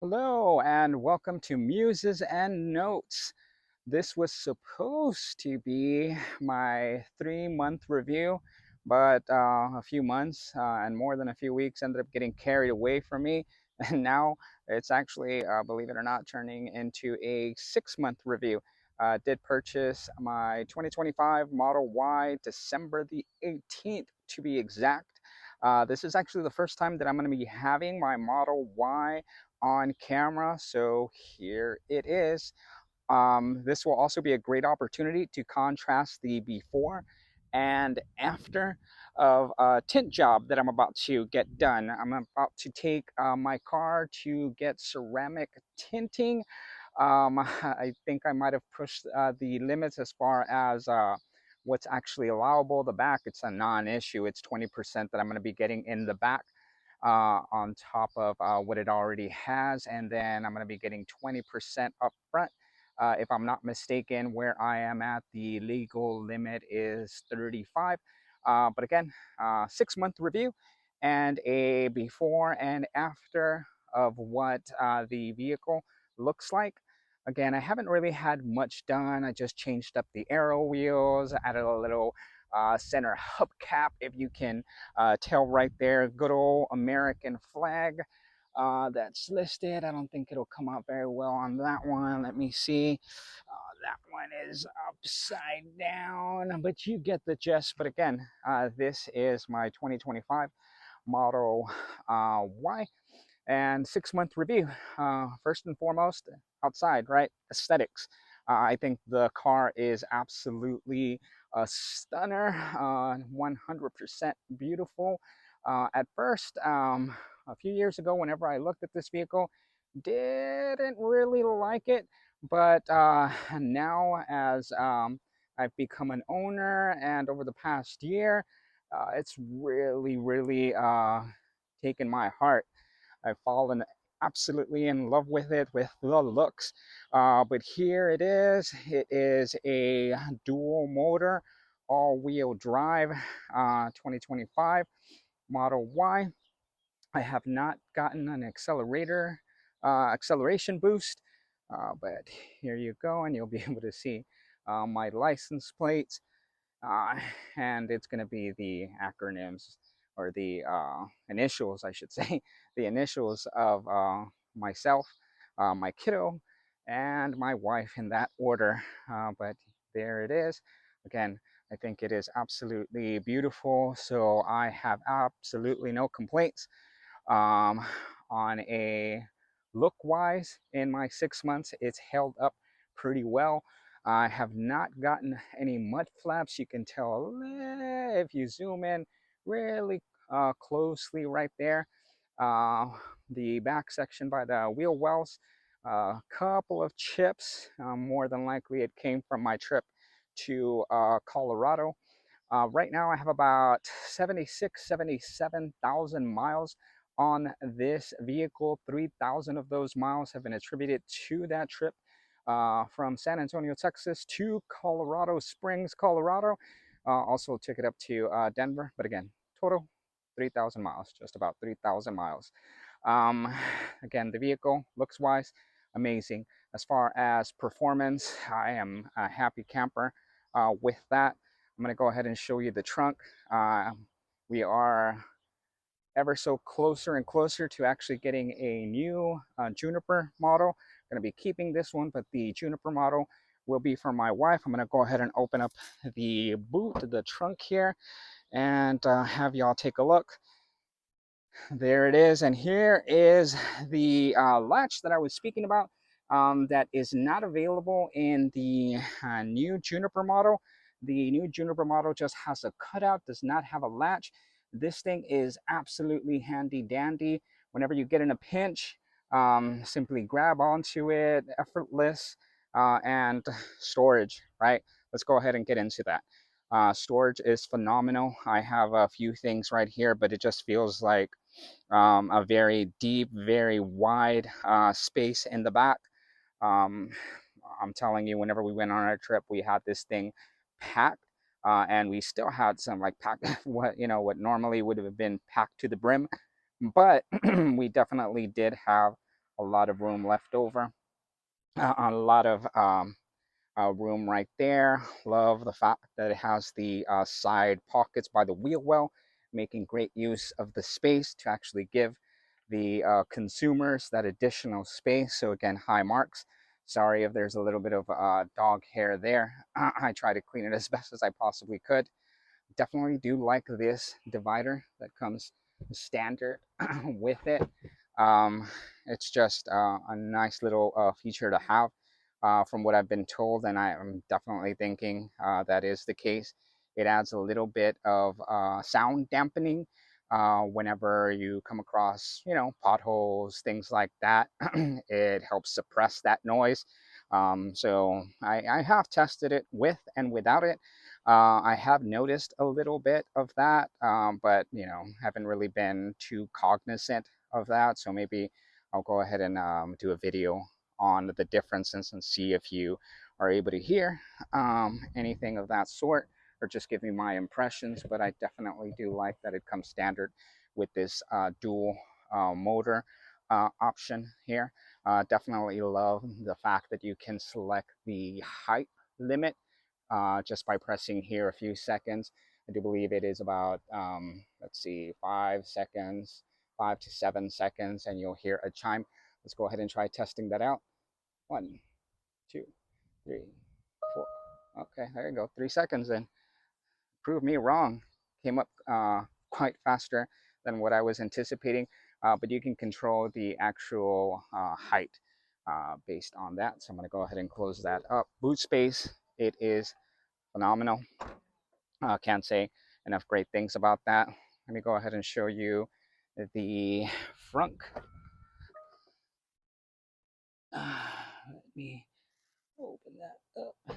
Hello and welcome to Muses and Notes. This was supposed to be my 3 month review, but a few months and more than a few weeks ended up getting carried away from me. And now it's actually, believe it or not, turning into a 6 month review. Did purchase my 2025 Model Y December the 18th to be exact. This is actually the first time that I'm going to be having my Model Y on camera, so here it is. This will also be a great opportunity to contrast the before and after of a tint job that I'm about to get done. I'm about to take my car to get ceramic tinting. I think I might have pushed the limits as far as what's actually allowable. The back, it's a non-issue. It's 20% that I'm going to be getting in the back on top of what it already has. And then I'm going to be getting 20% up front. If I'm not mistaken, where I am at, the legal limit is 35. But again, 6 month review and a before and after of what the vehicle looks like. Again, I haven't really had much done. I just changed up the aero wheels, added a little center hubcap, if you can tell right there. Good old American flag that's listed. I don't think it'll come out very well on that one. Let me see. That one is upside down, but you get the gist. But again, this is my 2025 Model Y and 6 month review. First and foremost, outside, right? Aesthetics. I think the car is absolutely a stunner, 100% beautiful. At first, a few years ago, whenever I looked at this vehicle, didn't really like it, but now as I've become an owner and over the past year, it's really taken my heart. I've fallen absolutely in love with it, with the looks. But here it is. It is a dual motor, all wheel drive 2025 Model Y. I have not gotten an acceleration boost, but here you go, and you'll be able to see my license plates, uh, and it's going to be the acronyms or the initials, I should say, the initials of myself, my kiddo, and my wife in that order. But there it is. Again, I think it is absolutely beautiful, so I have absolutely no complaints um, on a look wise. In my 6 months, it's held up pretty well. I have not gotten any mud flaps. You can tell if you zoom in really closely right there. Uh, the back section by the wheel wells, a couple of chips. More than likely, it came from my trip to Colorado. Right now, I have about 76, 77,000 miles on this vehicle. 3,000 of those miles have been attributed to that trip from San Antonio, Texas to Colorado Springs, Colorado. Also took it up to Denver, but again, total 3,000 miles, just about 3,000 miles. Um, Again, the vehicle looks wise, amazing. As far as performance, I am a happy camper with that. I'm going to go ahead and show you the trunk. We are ever so closer and closer to actually getting a new Juniper model. I'm going to be keeping this one, but the Juniper model will be for my wife. I'm going to go ahead and open up the boot, the trunk here, and have y'all take a look. There it is, and here is the latch that I was speaking about that is not available in the new Juniper model. The new Juniper model just has a cutout, does not have a latch. This thing is absolutely handy dandy. Whenever you get in a pinch, simply grab onto it, effortless, and storage, right? Let's go ahead and get into that. Storage is phenomenal. I have a few things right here, but it just feels like a very deep, very wide space in the back. Um, I'm telling you, whenever we went on our trip, we had this thing packed, and we still had some like packed what normally would have been packed to the brim, but we definitely did have a lot of room left over, a lot of room right there. Love the fact that it has the side pockets by the wheel well, making great use of the space to actually give the consumers that additional space. So again, high marks. Sorry if there's a little bit of dog hair there. I try to clean it as best as I possibly could. Definitely do like this divider that comes standard with it. Um, it's just a nice little feature to have from what I've been told, and I am definitely thinking that is the case. It adds a little bit of sound dampening whenever you come across, potholes, things like that. It helps suppress that noise. So I have tested it with and without it. I have noticed a little bit of that, but haven't really been too cognizant of that. So maybe I'll go ahead and do a video on the differences and see if you are able to hear anything of that sort, or just give me my impressions. But I definitely do like that it comes standard with this dual motor option here. Definitely love the fact that you can select the height limit just by pressing here a few seconds. I do believe it is about, let's see, 5 seconds, 5 to 7 seconds, and you'll hear a chime. Let's go ahead and try testing that out. 1, 2, 3, 4. Okay, there you go. 3 seconds then. Proved me wrong. Came up quite faster than what I was anticipating, but you can control the actual height based on that. So I'm going to go ahead and close that up. Boot space, it is phenomenal. Can't say enough great things about that. Let me go ahead and show you the frunk. Let me open that up.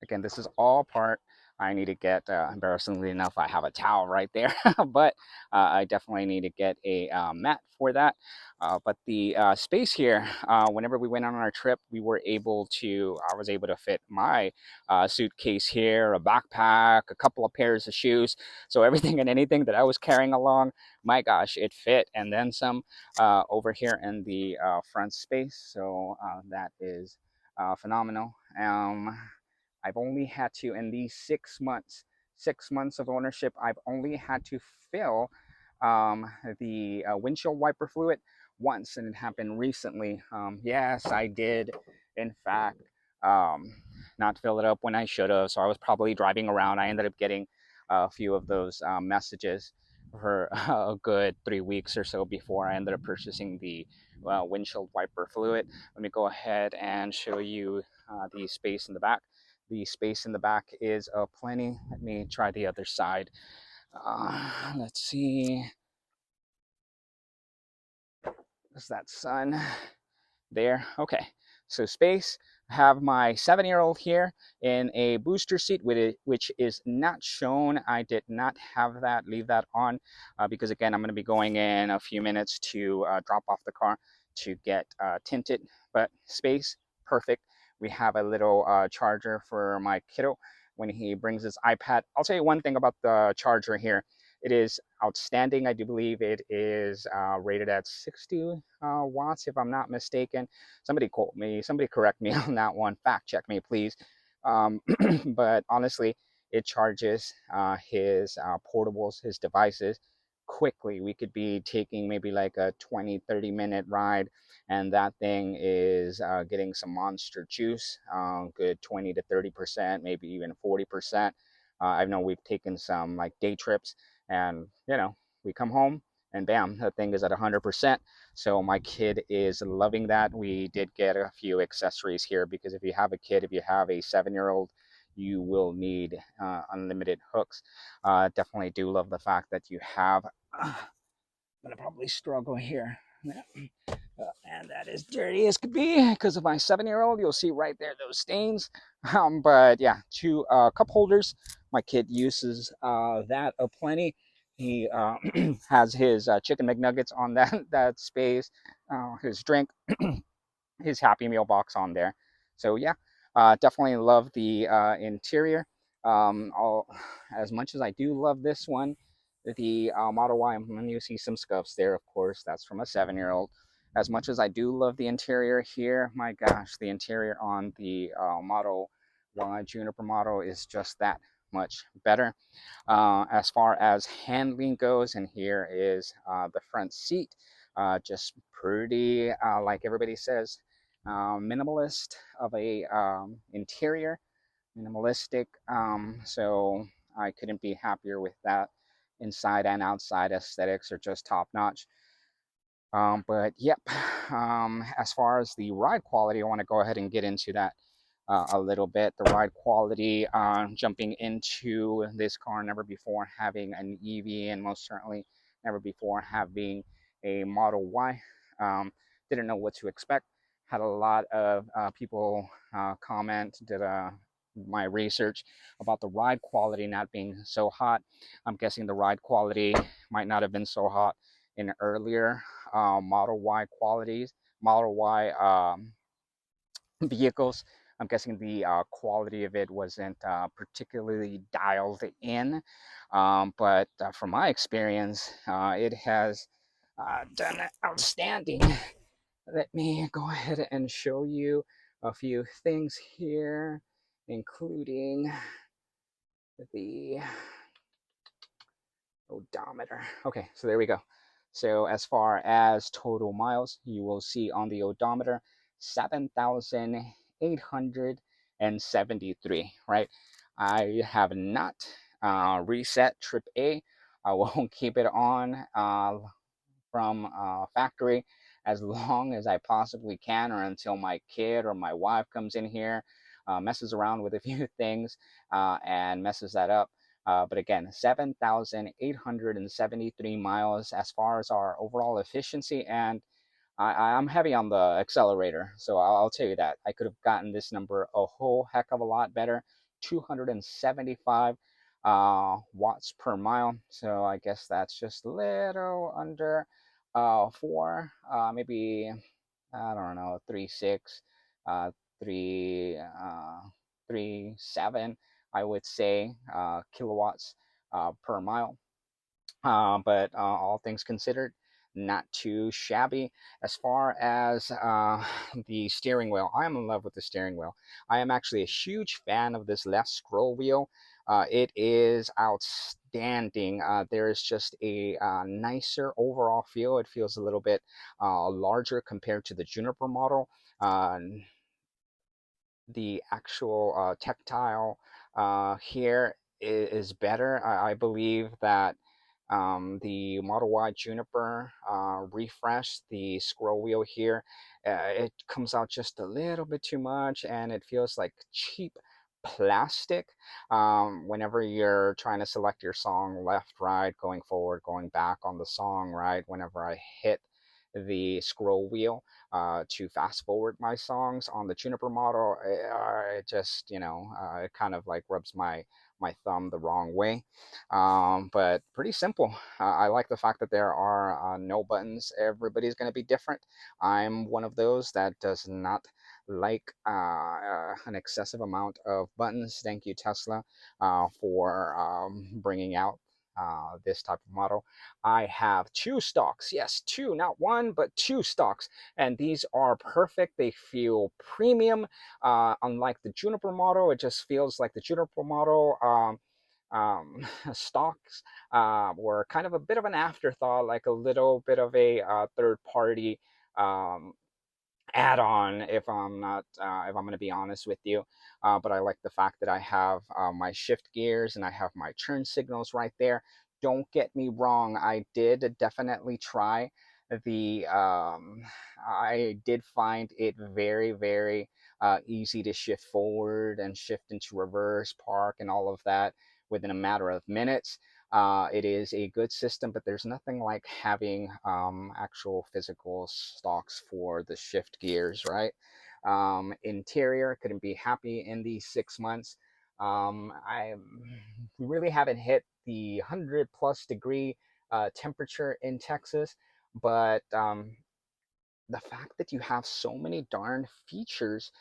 Again, this is all part. I need to get, embarrassingly enough, I have a towel right there, but I definitely need to get a mat for that. But the space here, whenever we went on our trip, I was able to fit my suitcase here, a backpack, a couple of pairs of shoes. So everything and anything that I was carrying along, my gosh, it fit. And then some over here in the front space. So that is phenomenal. I've only had to, in these 6 months of ownership, I've only had to fill the windshield wiper fluid once, and it happened recently. Yes, I did, in fact, um, not fill it up when I should have. So I was probably driving around. I ended up getting a few of those messages for a good 3 weeks or so before I ended up purchasing the windshield wiper fluid. Let me go ahead and show you the space in the back. The space in the back is plenty. Let me try the other side. Let's see. Is that sun? There. Okay. So space. I have my 7-year-old here in a booster seat with it, which is not shown. I did not have that. Leave that on because again, I'm going to be going in a few minutes to drop off the car to get tinted. But space, perfect. We have a little charger for my kiddo when he brings his iPad. I'll tell you one thing about the charger here. It is outstanding. I do believe it is rated at 60 watts, if I'm not mistaken. Somebody quote me, somebody correct me on that one. Fact check me, please. But honestly, it charges his portables, his devices quickly. We could be taking maybe like a 20-30 minute ride, and that thing is getting some monster juice, good 20 to 30%, maybe even 40%. I know we've taken some like day trips, and we come home and bam, that thing is at 100%. So my kid is loving that. We did get a few accessories here because if you have a kid, if you have a 7-year-old, you will need unlimited hooks. Definitely do love the fact that you have. I'm gonna probably struggle here. And that is dirty as could be because of my 7-year-old. You'll see right there those stains. But yeah, 2 cup holders. My kid uses that aplenty. He has his chicken McNuggets on that space, his drink, his Happy Meal box on there. So yeah, definitely love the interior. All, as much as I do love this one, the Model Y, and you see some scuffs there, of course, that's from a 7-year-old. As much as I do love the interior here, my gosh, the interior on the Model Y Juniper model is just that much better. As far as handling goes, and here is the front seat, just pretty, like everybody says, minimalist of a interior, minimalistic. So I couldn't be happier with that. Inside and outside aesthetics are just top notch. But yep, as far as the ride quality, I want to go ahead and get into that a little bit. The ride quality, jumping into this car, never before having an EV, and most certainly never before having a Model Y. Didn't know what to expect. Had a lot of people comment, did my research about the ride quality not being so hot. I'm guessing the ride quality might not have been so hot in earlier Model Y qualities, Model Y vehicles. I'm guessing the quality of it wasn't particularly dialed in, but from my experience, it has done outstanding. Let me go ahead and show you a few things here, including the odometer. Okay, so there we go. So as far as total miles, you will see on the odometer 7,873, right? I have not reset trip A. I won't keep it on from factory as long as I possibly can, or until my kid or my wife comes in here, messes around with a few things, and messes that up. But again, 7,873 miles as far as our overall efficiency. And I'm heavy on the accelerator, so I'll tell you that. I could have gotten this number a whole heck of a lot better. 275 watts per mile. So I guess that's just a little under 4, maybe, I don't know, 3.6, 3, 3.7, I would say, kilowatts per mile. But all things considered, not too shabby. As far as the steering wheel, I am in love with the steering wheel. I am actually a huge fan of this left scroll wheel. It is outstanding. There is just a nicer overall feel. It feels a little bit larger compared to the Juniper model. Uh, the actual tactile here is better. I believe that the Model Y Juniper refresh, the scroll wheel here, it comes out just a little bit too much, and it feels like cheap plastic whenever you're trying to select your song left, right, going forward, going back on the song, right. Whenever I hit the scroll wheel to fast forward my songs on the Juniper model, it just, it kind of like rubs my thumb the wrong way. But pretty simple. I like the fact that there are no buttons. Everybody's going to be different. I'm one of those that does not like an excessive amount of buttons. Thank you, Tesla, for bringing out this type of model. I have two stocks. Yes, two, not one, but two stocks. And these are perfect. They feel premium. Unlike the Juniper model, it just feels like the Juniper model. Stocks were kind of a bit of an afterthought, like a little bit of a third party um, add-on, if I'm not if I'm going to be honest with you. But I like the fact that I have my shift gears and I have my turn signals right there. Don't get me wrong, I did definitely try the I did find it very, very easy to shift forward and shift into reverse, park, and all of that within a matter of minutes. It is a good system, but there's nothing like having actual physical stocks for the shift gears, right? Interior, couldn't be happy in these 6 months. I really haven't hit the 100 plus degree temperature in Texas, but the fact that you have so many darn features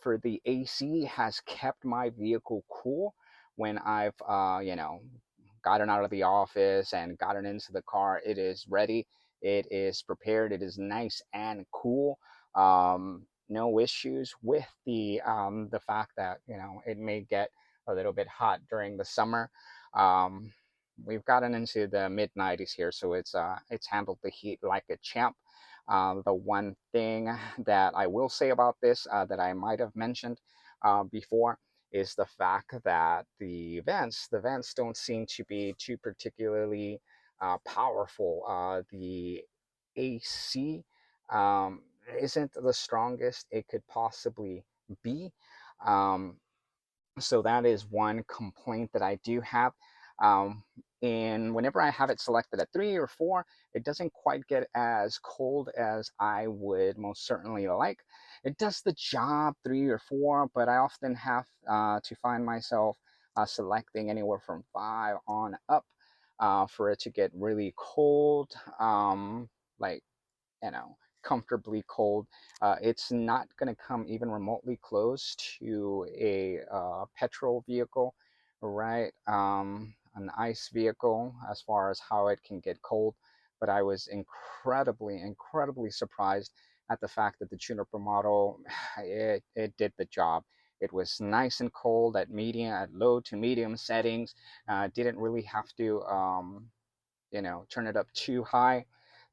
for the AC has kept my vehicle cool when I've gotten out of the office and gotten into the car, it is ready, it is prepared, it is nice and cool. No issues with the fact that it may get a little bit hot during the summer. um, we've gotten into the mid 90s here, so it's handled the heat like a champ. The one thing that I will say about this, that I might have mentioned before, is the fact that the vents don't seem to be too particularly powerful. The AC isn't the strongest it could possibly be. Um, so that is one complaint that I do have. Um, and whenever I have it selected at 3 or 4, it doesn't quite get as cold as I would most certainly like. It does the job 3 or 4, but I often have to find myself selecting anywhere from 5 on up for it to get really cold. Like comfortably cold. It's not going to come even remotely close to a petrol vehicle, right? An ice vehicle, as far as how it can get cold. But I was incredibly surprised at the fact that the Juniper model, it did the job. It was nice and cold at low to medium settings. Didn't really have to turn it up too high.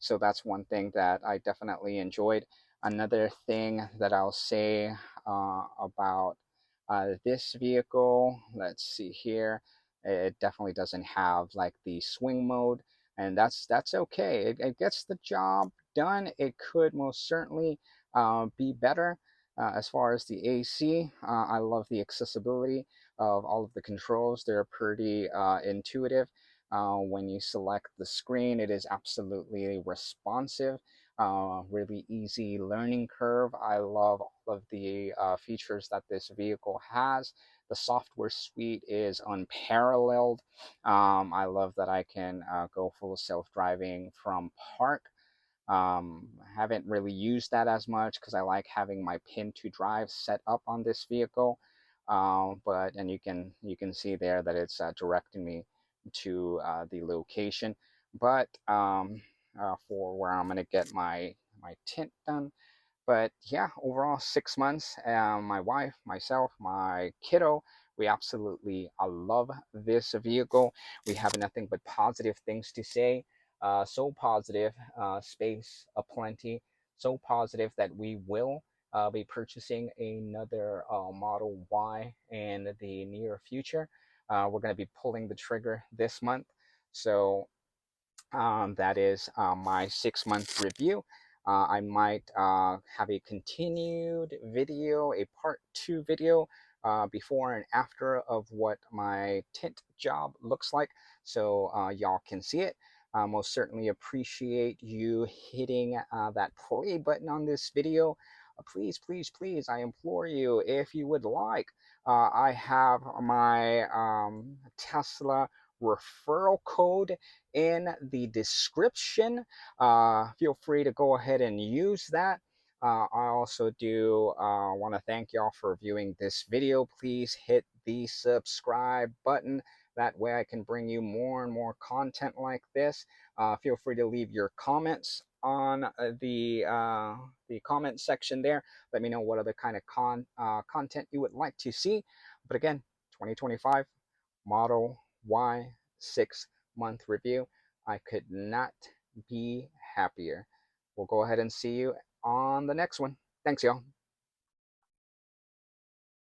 So that's one thing that I definitely enjoyed. Another thing that I'll say about this vehicle, let's see here, it definitely doesn't have like the swing mode, and that's okay. It gets the job done. It could most certainly be better. As far as the AC, I love the accessibility of all of the controls. They're pretty intuitive. When you select the screen, it is absolutely responsive. Really easy learning curve. I love all of the features that this vehicle has. The software suite is unparalleled. I love that I can go full self-driving from park. Haven't really used that as much because I like having my pin to drive set up on this vehicle. But and you can see there that it's directing me to the location. But for where I'm gonna get my tint done. But yeah, overall 6 months. My wife, myself, my kiddo, we absolutely love this vehicle. We have nothing but positive things to say. So positive, space aplenty. So positive that we will be purchasing another Model Y in the near future. We're going to be pulling the trigger this month. So that is my 6 month review. I might have a continued video, a part 2 video, before and after of what my tint job looks like, so y'all can see it. Most certainly appreciate you hitting that play button on this video. Please, please, please, I implore you, if you would like, I have my Tesla referral code in the description. Feel free to go ahead and use that. I also do want to thank y'all for viewing this video. Please hit the subscribe button. That way I can bring you more and more content like this. Feel free to leave your comments on the comment section there. Let me know what other kind of content you would like to see. But again, 2025 Model Y 6 month review. I could not be happier. We'll go ahead and see you on the next one. Thanks, y'all.